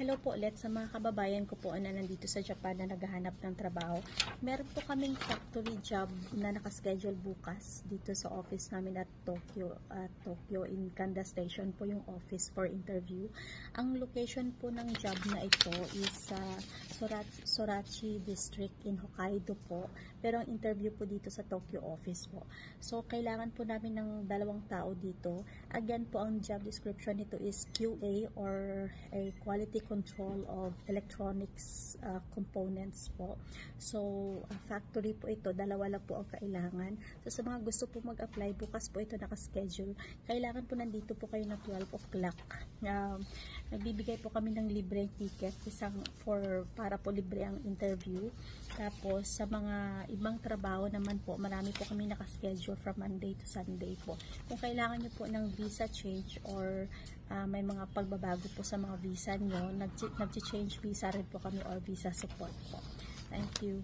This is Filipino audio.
Hello po ulit sa mga kababayan ko po na nandito sa Japan na naghahanap ng trabaho. Meron po kaming factory job na nakaschedule bukas dito sa office namin at Tokyo in Kanda Station po yung office for interview. Ang location po ng job na ito is sa Sorachi District in Hokkaido po. Pero ang interview po dito sa Tokyo office po. So kailangan po namin ng 2 tao dito. Again po ang job description nito is QA or a quality control of electronics components po. So, factory po ito, 2 lang po ang kailangan. So, sa mga gusto po mag-apply, bukas po ito nakaschedule. Kailangan po nandito po kayo ng 12 o'clock. Nagbibigay po kami ng libreng ticket, para po libre ang interview. Tapos, sa mga ibang trabaho naman po, marami po kami nakaschedule from Monday to Sunday po. Kung kailangan nyo po ng visa change or may mga pagbabago po sa mga visa nyo, nag-change visa rin po kami or visa support po. Thank you.